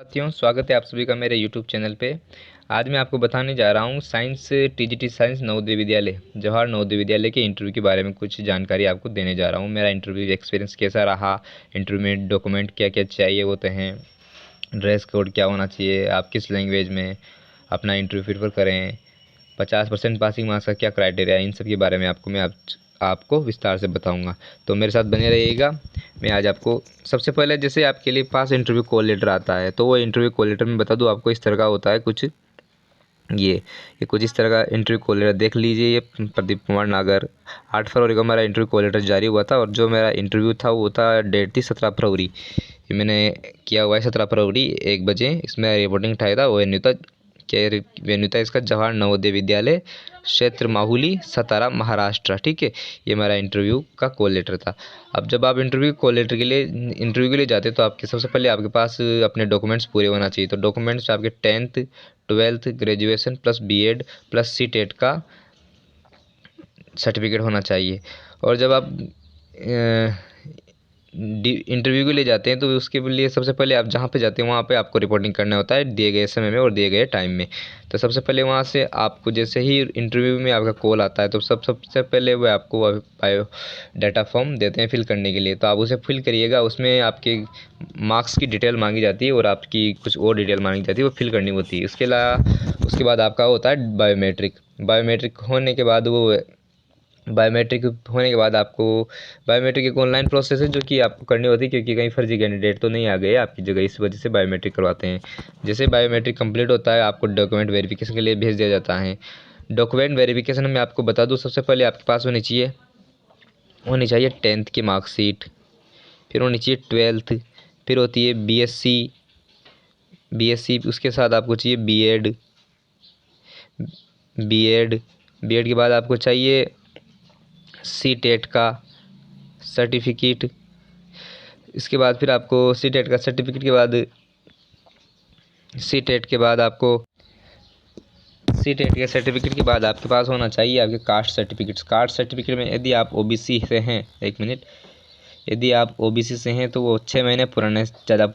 साथियों, स्वागत है आप सभी का मेरे YouTube चैनल पे। आज मैं आपको बताने जा रहा हूँ science TGT science Navodaya Vidyalaya Jawahar Navodaya Vidyalaya के इंटरव्यू के बारे में कुछ जानकारी आपको देने जा रहा हूँ। मेरा इंटरव्यू एक्सपीरियंस कैसा रहा, इंटरव्यू में डॉक्यूमेंट क्या क्या चाहिए होते हैं, ड्रेस कोड क्या होना चाहिए, आप किस लैंग्वेज में अपना इंटरव्यू प्रिफर करें, 50% पासिंग मार्क्स का क्या क्राइटेरिया है, इन सब के बारे में आपको विस्तार से बताऊंगा। तो मेरे साथ बने रहिएगा। मैं आज आपको सबसे पहले जैसे आपके लिए पास इंटरव्यू कॉल लेटर आता है, तो वो इंटरव्यू कॉल लेटर में बता दूं आपको इस तरह का होता है कुछ ये कुछ इस तरह का इंटरव्यू कॉल लेटर देख लीजिए। ये प्रदीप कुमार नागर 8 फरवरी को मेरा इंटरव्यू कॉल लेटर जारी हुआ था और जो मेरा इंटरव्यू था वो था डेट थी 17 फरवरी। ये मैंने किया हुआ है 17 फरवरी 1 बजे। इसमें रिपोर्टिंग टाइम था वेन्यू था इसका जवाहर नवोदय विद्यालय, क्षेत्र माहुली, सतारा, महाराष्ट्र। ठीक है, ये मेरा इंटरव्यू का कॉल लेटर था। अब जब आप इंटरव्यू के लिए जाते तो आपके सबसे पहले आपके पास अपने डॉक्यूमेंट्स पूरे होना चाहिए। तो डॉक्यूमेंट्स आपके 10th 12th graduation plus BEd plus CTET का सर्टिफिकेट होना चाहिए। और जब आप इंटरव्यू के लिए जाते हैं तो उसके लिए सबसे पहले आप जहाँ पे जाते हैं वहाँ पे आपको रिपोर्टिंग करना होता है दिए गए समय में और दिए गए टाइम में। तो सबसे पहले वहाँ से आपको जैसे ही इंटरव्यू में आपका कॉल आता है तो सबसे पहले वो आपको बायो डाटा फॉर्म देते हैं फिल करने के लिए। तो आप उसे फिल करिएगा। उसमें आपके मार्क्स की डिटेल मांगी जाती है और आपकी कुछ और डिटेल मांगी जाती है, वो फिल करनी होती है। उसके बाद आपका होता है बायोमेट्रिक होने के बाद आपको बायोमेट्रिक एक ऑनलाइन प्रोसेस है जो कि आपको करनी होती है, क्योंकि कहीं फर्जी कैंडिडेट तो नहीं आ गए आपकी जगह, इस वजह से बायोमेट्रिक करवाते हैं। जैसे बायोमेट्रिक कंप्लीट होता है आपको डॉक्यूमेंट वेरिफिकेशन के लिए भेज दिया जाता है। डॉक्यूमेंट वेरिफिकेशन में आपको बता दूं, सबसे पहले आपके पास होनी चाहिए 10th की मार्कशीट, फिर होनी चाहिए 12th, फिर होती है बीएससी, उसके साथ आपको चाहिए बीएड के बाद आपको चाहिए सीटेट का सर्टिफिकेट। इसके बाद फिर आपको सीटेट के सर्टिफिकेट के बाद आपके पास होना चाहिए आपके कास्ट सर्टिफिकेट में यदि आप ओबीसी से हैं, एक मिनट, यदि आप ओबीसी से हैं तो वो 6 महीने पुराने ज़्यादा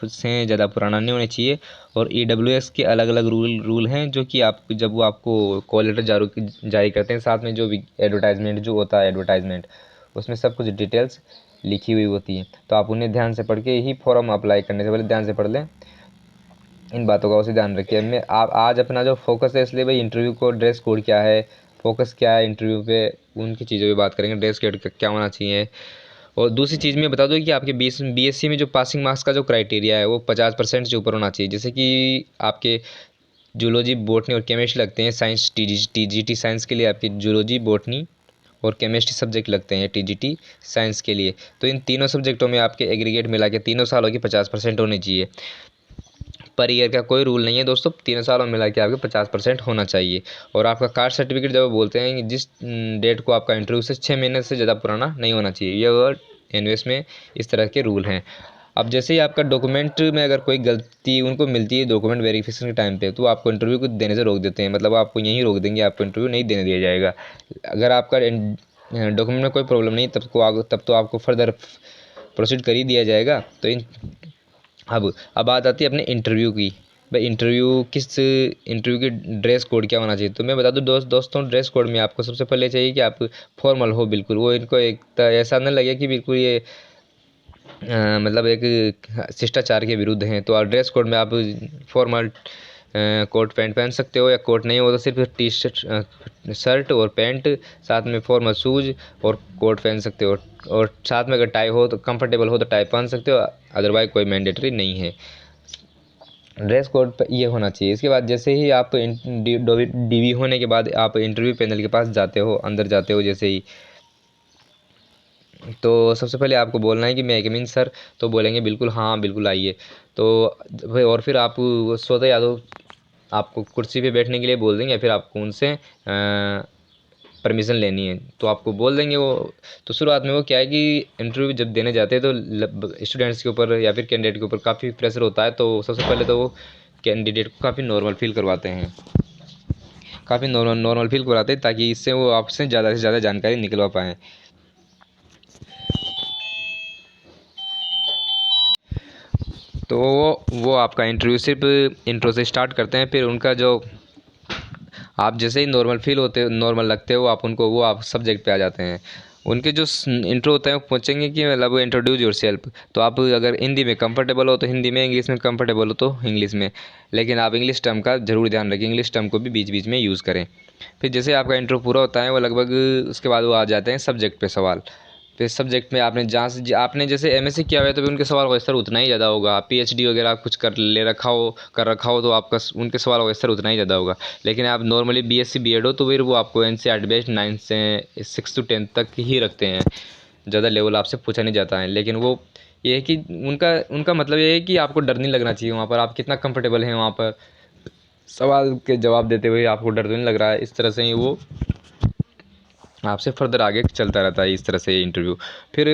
पुराना नहीं होना चाहिए। और ईडब्ल्यूएस के अलग अलग रूल हैं जो कि आप जब वो आपको कॉल लेटर जारी करते हैं, साथ में जो भी एडवर्टाइजमेंट जो होता है एडवर्टाइजमेंट, उसमें सब कुछ डिटेल्स लिखी हुई होती है। तो आप उन्हें ध्यान से पढ़ के ही फॉर्म अप्लाई करने से पहले ध्यान से पढ़ लें। इन बातों का उसे ध्यान रखिए। मैं आप आज अपना जो फोकस है, इसलिए भाई इंटरव्यू को ड्रेस कोड क्या है, फोकस क्या है इंटरव्यू पे, उनकी चीज़ों पे बात करेंगे। ड्रेस कोड क्या होना चाहिए। और दूसरी चीज़ मैं बता दूँ कि आपके बीएससी में जो पासिंग मार्क्स का जो क्राइटेरिया है वो 50% से ऊपर होना चाहिए। जैसे कि आपके जूलॉजी, बॉटनी और केमिस्ट्री लगते हैं साइंस टीजीटी साइंस के लिए, आपकी जूलॉजी, बॉटनी और केमिस्ट्री सब्जेक्ट लगते हैं टीजीटी साइंस के लिए। तो इन तीनों सब्जेक्टों में आपके एग्रीगेट मिला के तीनों सालों की 50% होनी चाहिए। पर ईयर का कोई रूल नहीं है दोस्तों, 3 सालों में मिला के आपके 50% होना चाहिए। और आपका कास्ट सर्टिफिकेट जब बोलते हैं कि जिस डेट को आपका इंटरव्यू से 6 महीने से ज़्यादा पुराना नहीं होना चाहिए। ये वर्ड एनवेस में इस तरह के रूल हैं। अब जैसे ही आपका डॉक्यूमेंट में अगर कोई गलती उनको मिलती है डॉक्यूमेंट वेरिफिकेशन के टाइम पे, तो आपको इंटरव्यू को देने से रोक देते हैं। मतलब आपको यहीं रोक देंगे, आपको इंटरव्यू नहीं देने दिया जाएगा। अगर आपका डॉक्यूमेंट में कोई प्रॉब्लम नहीं तब तो आपको फर्दर प्रोसीड कर ही दिया जाएगा। तो अब बात आती है अपने इंटरव्यू की। भाई इंटरव्यू की ड्रेस कोड क्या होना चाहिए। तो मैं बता दूं दोस्तों, ड्रेस कोड में आपको सबसे पहले चाहिए कि आप फॉर्मल हो बिल्कुल। वो इनको एक ऐसा न लगे कि बिल्कुल ये मतलब एक शिष्टाचार के विरुद्ध हैं। तो ड्रेस कोड में आप फॉर्मल कोट पैंट पहन सकते हो, या कोट नहीं हो तो सिर्फ टी शर्ट और पैंट, साथ में फॉर्मल शूज़ और कोट पहन सकते हो। और साथ में अगर टाई हो तो कंफर्टेबल हो तो टाई पहन सकते हो, अदरवाइज कोई मैंडेटरी नहीं है। ड्रेस कोड ये होना चाहिए। इसके बाद जैसे ही आप डीवी होने के बाद आप इंटरव्यू पैनल के पास जाते हो, अंदर जाते हो जैसे ही, तो सबसे पहले आपको बोलना है कि मैं कम इन सर। तो बोलेंगे बिल्कुल, हाँ बिल्कुल आइए। तो भाई और फिर आप स्वतः या तो आपको कुर्सी पे बैठने के लिए बोल देंगे, या फिर आपको उनसे परमिशन लेनी है तो आपको बोल देंगे वो। तो शुरुआत में वो क्या है कि इंटरव्यू जब देने जाते हैं तो स्टूडेंट्स के ऊपर या फिर कैंडिडेट के ऊपर काफ़ी प्रेशर होता है। तो सबसे पहले तो वो कैंडिडेट को काफ़ी नॉर्मल फील करवाते हैं, ताकि इससे वो आपसे ज़्यादा से ज़्यादा जानकारी निकलवा पाएँ। तो वो आपका इंटरव्यू सिर्फ इंट्रो से स्टार्ट करते हैं। फिर उनका जो आप जैसे ही नॉर्मल लगते हो आप उनको, वो आप सब्जेक्ट पे आ जाते हैं। उनके जो इंट्रो होते हैं वो पूछेंगे कि मतलब इंट्रोड्यूस योर सेल्फ। तो आप अगर हिंदी में कंफर्टेबल हो तो हिंदी में, इंग्लिश में कंफर्टेबल हो तो इंग्लिश में, लेकिन आप इंग्लिश टर्म का ज़रूर ध्यान रखें, इंग्लिश टर्म को भी बीच बीच में यूज़ करें। फिर जैसे आपका इंट्रो पूरा होता है वो लगभग, उसके बाद वो आ जाते हैं सब्जेक्ट पे सवाल। फिर सब्जेक्ट में आपने जहाँ से आपने जैसे एमएससी किया हुआ है तो भी उनके सवाल का स्तर उतना ही ज़्यादा होगा। पीएचडी वगैरह कुछ कर रखा हो तो आपका उनके सवाल का स्तर उतना ही ज़्यादा होगा। लेकिन आप नॉर्मली बीएससी बीएड हो तो फिर वो आपको एनसीईआरटी बेस्ड 9 से 6 to 10 तक ही रखते हैं, ज़्यादा लेवल आपसे पूछा नहीं जाता है। लेकिन वो ये है कि उनका उनका मतलब ये है कि आपको डर नहीं लगना चाहिए वहाँ पर, आप कितना कंफर्टेबल हैं वहाँ पर सवाल के जवाब देते हुए, आपको डर तो नहीं लग रहा है। इस तरह से ही वो आपसे फर्दर आगे चलता रहता है, इस तरह से इंटरव्यू। फिर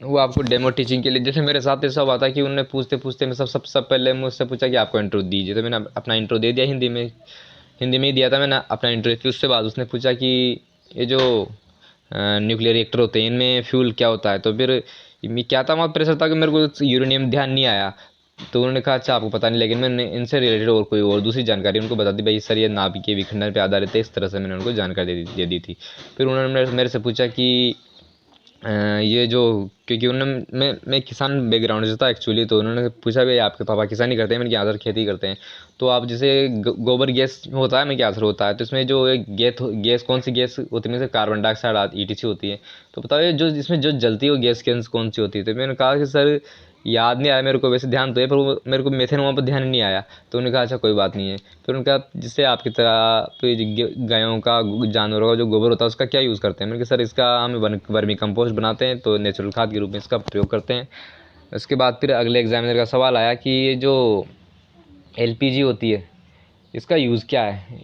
वो आपको डेमो टीचिंग के लिए, जैसे मेरे साथ ऐसा हुआ था कि उन्होंने पूछते पूछते मैं सब पहले मुझसे पूछा कि आपको इंट्रो दीजिए, तो मैंने अपना इंट्रो दे दिया हिंदी में ही दिया था मैंने अपना इंट्रो। फिर उसके बाद उसने पूछा कि ये जो न्यूक्लियर रिएक्टर होते हैं इनमें फ्यूल क्या होता है, तो फिर मैं क्या था, वहाँ प्रेशर था कि मेरे को यूरेनियम ध्यान नहीं आया। तो उन्होंने कहा अच्छा आपको पता नहीं, लेकिन मैंने इनसे रिलेटेड और कोई और दूसरी जानकारी उनको बता दी, भाई सर ये नाभिकीय विखंडन पे आधारित है, इस तरह से मैंने उनको जानकारी दे दी थी। फिर उन्होंने मेरे से पूछा कि ये जो, क्योंकि उन्होंने मैं किसान बैकग्राउंड से था एक्चुअली, तो उन्होंने पूछा भाई आपके पापा किसानी करते हैं, मैंने कहा सर खेती करते हैं। तो आप जैसे गोबर गैस होता है, मैं क्या असर होता है, तो इसमें जो एक गैस कौन सी गैस होती है, में से कार्बन डाइऑक्साइड ईटीसी होती है, तो बताओ जो इसमें जो जलती है वो गैस कौन सी होती है। तो मैंने कहा कि सर याद नहीं आया मेरे को, वैसे ध्यान तो है पर वो मेरे को मेथेन वहाँ पर ध्यान नहीं आया। तो उन्होंने कहा अच्छा कोई बात नहीं है। फिर उनका जिससे आपकी तरह गायों का, जानवरों का जो गोबर होता है उसका क्या यूज़ करते हैं, मैंने कहा सर इसका हम वर्मी कंपोस्ट बनाते हैं, तो नेचुरल खाद के रूप में इसका प्रयोग करते हैं। उसके बाद फिर अगले एग्जामिनर का सवाल आया कि ये जो एलपीजी होती है इसका यूज़ क्या है।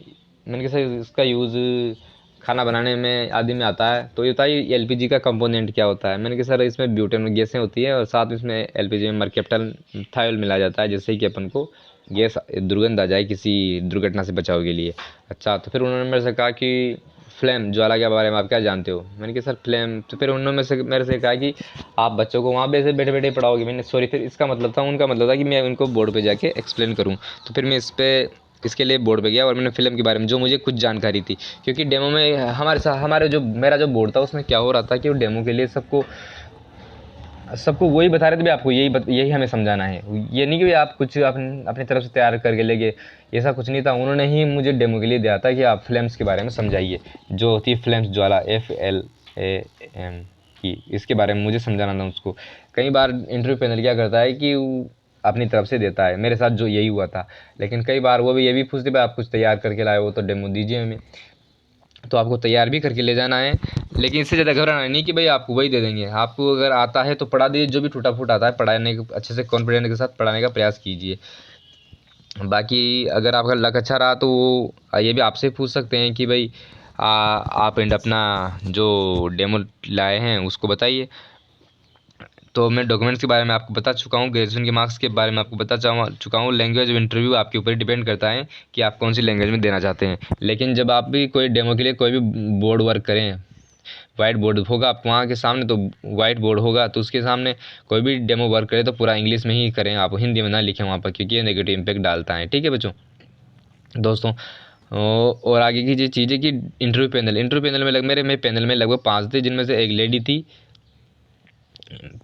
मैंने कहा सर इसका यूज़ खाना बनाने में आदि में आता है। तो ये बताइए एलपीजी का कंपोनेंट क्या होता है। मैंने कहा सर इसमें ब्यूटेन गैसें होती है और साथ में इसमें एलपीजी में मर्केप्टन थायल मिलाया जाता है, जिससे कि अपन को गैस दुर्गंध आ जाए किसी दुर्घटना से बचाव के लिए। अच्छा, तो फिर उन्होंने मेरे से कहा कि फ्लेम ज्वाला के बारे में आप क्या जानते हो। मैंने कहा सर फ्लेम, तो फिर उन्होंने मेरे से कहा कि आप बच्चों को वहाँ पे बैठे बैठे पढ़ाओगे। मैंने सॉरी, फिर इसका मतलब था, उनका मतलब था कि मैं उनको बोर्ड पे जाके एक्सप्लेन करूँ। तो फिर मैं इसके लिए बोर्ड पे गया और मैंने फिल्म के बारे में जो मुझे कुछ जानकारी थी, क्योंकि डेमो में हमारे जो मेरा जो बोर्ड था उसमें क्या हो रहा था कि वो डेमो के लिए सबको वही बता रहे थे भाई आपको यही हमें समझाना है, ये नहीं कि आप कुछ अपनी तरफ से तैयार करके ले गए, ऐसा कुछ नहीं था। उन्होंने ही मुझे डेमो के लिए दिया था कि आप फ्लेम्स के बारे में समझाइए, जो होती है फ्लेम्स ज्वाला FLAM की, इसके बारे में मुझे समझाना था उसको। कई बार इंटरव्यू पैनल क्या करता है कि अपनी तरफ से देता है, मेरे साथ जो यही हुआ था। लेकिन कई बार वो भी ये भी पूछते भाई आप कुछ तैयार करके लाए हो तो डेमो दीजिए हमें, तो आपको तैयार भी करके ले जाना है। लेकिन इससे ज़्यादा घबराना नहीं कि भाई आपको वही दे देंगे, आपको अगर आता है तो पढ़ा दीजिए, जो भी टूटा फूटा आता है पढ़ाने के अच्छे से कॉन्फिडेंस के साथ पढ़ाने का प्रयास कीजिए। बाकी अगर आपका लक अच्छा रहा तो ये भी आपसे पूछ सकते हैं कि भाई आप अपना जो डेमो लाए हैं उसको बताइए। तो मैं डॉक्यूमेंट्स के बारे में आपको बता चुका हूँ, ग्रेजुएशन के मार्क्स के बारे में आपको बता चुका हूँ। लैंग्वेज ऑफ इंटरव्यू आपके ऊपर डिपेंड करता है कि आप कौन सी लैंग्वेज में देना चाहते हैं। लेकिन जब आप भी कोई डेमो के लिए कोई भी बोर्ड वर्क करें, वाइट बोर्ड होगा आप वहाँ के सामने, तो वाइट बोर्ड होगा तो उसके सामने कोई भी डेमो वर्क करे तो पूरा इंग्लिश में ही करें, आप हिंदी में ना लिखें वहाँ पर, क्योंकि ये नेगेटिव इम्पैक्ट डालता है। ठीक है बच्चों, दोस्तों, और आगे की जो चीज़ है कि इंटरव्यू पैनल में मेरे पैनल में लगभग 5 थे, जिनमें से एक लेडी थी।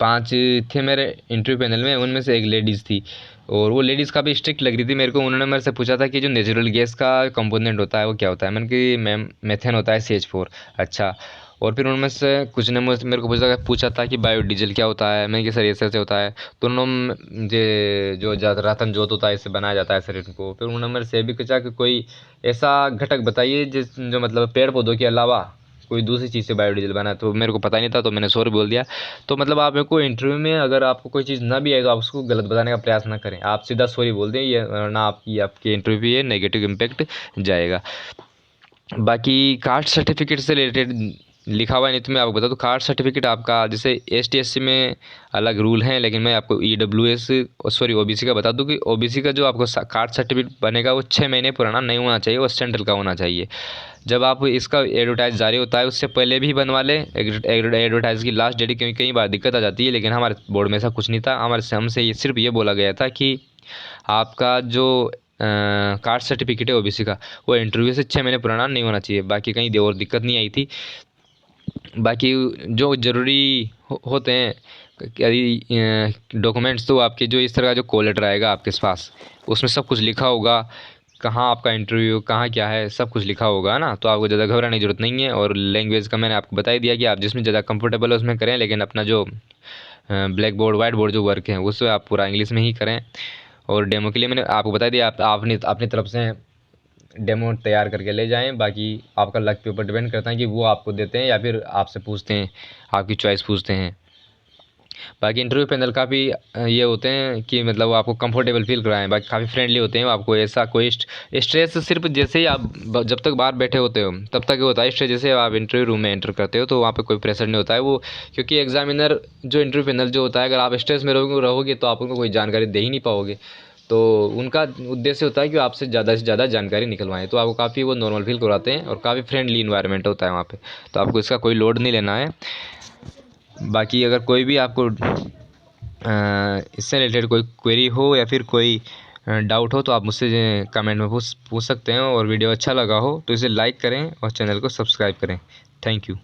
5 थे मेरे इंटरव्यू पैनल में, उनमें से एक लेडीज़ थी, और वो लेडीज़ काफ़ी स्ट्रिक्ट लग रही थी मेरे को। उन्होंने मेरे से पूछा था कि जो नेचुरल गैस का कंपोनेंट होता है वो क्या होता है। मैंने कि मैम मेथेन होता है CH4। अच्छा, और फिर उनमें से कुछ ने मेरे को पूछा था कि बायोडीजल क्या होता है। मैंने कि सर ऐसे ऐसे होता है। तो उन्होंने जो रतन जोत होता है इससे बनाया जाता है शरीर को। फिर उन्होंने मेरे से भी पूछा कि कोई ऐसा घटक बताइए जो मतलब पेड़ पौधों के अलावा कोई दूसरी चीज़ से बायोडीजल बना है। तो मेरे को पता नहीं था, तो मैंने सॉरी बोल दिया। तो मतलब आप मेरे को इंटरव्यू में अगर आपको कोई चीज़ ना भी आए तो आप उसको गलत बताने का प्रयास ना करें, आप सीधा सॉरी बोल दें, ये वरना आपके इंटरव्यू पे ये नेगेटिव इम्पैक्ट जाएगा। बाकी कास्ट सर्टिफिकेट से रिलेटेड लिखा हुआ है, नहीं तो मैं आपको बता दूँ कास्ट सर्टिफिकेट आपका जैसे ST SC में अलग रूल हैं, लेकिन मैं आपको EWS सॉरी OBC का बता दूँ कि OBC का जो आपको कास्ट सर्टिफिकेट बनेगा वो 6 महीने पुराना नहीं होना चाहिए, वो सेंट्रल का होना चाहिए। जब आप इसका एडवर्टाइज जारी होता है उससे पहले भी बनवा लें एडवर्टाइज की लास्ट डेट, क्योंकि कई बार दिक्कत आ जाती है। लेकिन हमारे बोर्ड में ऐसा कुछ नहीं था, हमसे ये सिर्फ ये बोला गया था कि आपका जो कास्ट सर्टिफिकेट है OBC का वो इंटरव्यू से 6 महीने पुराना नहीं होना चाहिए। बाकी कहीं और दिक्कत नहीं आई थी। बाकी जो ज़रूरी होते हैं डॉक्यूमेंट्स, तो आपके जो इस तरह का जो कॉल लेटर आएगा आपके पास, उसमें सब कुछ लिखा होगा, कहाँ आपका इंटरव्यू कहाँ क्या है, सब कुछ लिखा होगा ना। तो आपको ज़्यादा घबराने की ज़रूरत नहीं है। और लैंग्वेज का मैंने आपको बता ही दिया कि आप जिसमें ज़्यादा कंफर्टेबल है उसमें करें, लेकिन अपना जो ब्लैक बोर्ड वाइट बोर्ड जो वर्क है उससे आप पूरा इंग्लिश में ही करें। और डेमो के लिए मैंने आपको बता दिया, आप अपनी तरफ से डेमो तैयार करके ले जाएं। बाकी आपका लक के ऊपर डिपेंड करता है कि वो आपको देते हैं या फिर आपसे पूछते हैं, आपकी चॉइस पूछते हैं। बाकी इंटरव्यू पैनल काफ़ी ये होते हैं कि मतलब वो आपको कंफर्टेबल फील कराएं, बाकी काफ़ी फ्रेंडली होते हैं। आपको ऐसा कोई स्ट्रेस सिर्फ जैसे ही आप जब तक बाहर बैठे होते हो तब तक होता है स्ट्रेस, जैसे आप इंटरव्यू रूम में एंटर करते हो तो वहाँ पे कोई प्रेशर नहीं होता है वो, क्योंकि एग्जामिनर जो इंटरव्यू पैनल जो होता है, अगर आप स्ट्रेस में रहोगे तो आप उनको कोई जानकारी दे ही नहीं पाओगे। तो उनका उद्देश्य होता है कि आपसे ज़्यादा से ज़्यादा जानकारी निकलवाएं। तो आपको काफ़ी वो नॉर्मल फील करवाते हैं और काफ़ी फ्रेंडली इन्वायरमेंट होता है वहाँ पे। तो आपको इसका कोई लोड नहीं लेना है। बाकी अगर कोई भी आपको इससे रिलेटेड कोई क्वेरी हो या फिर कोई डाउट हो तो आप मुझसे कमेंट में पूछ सकते हैं। और वीडियो अच्छा लगा हो तो इसे लाइक करें और चैनल को सब्सक्राइब करें। Thank you.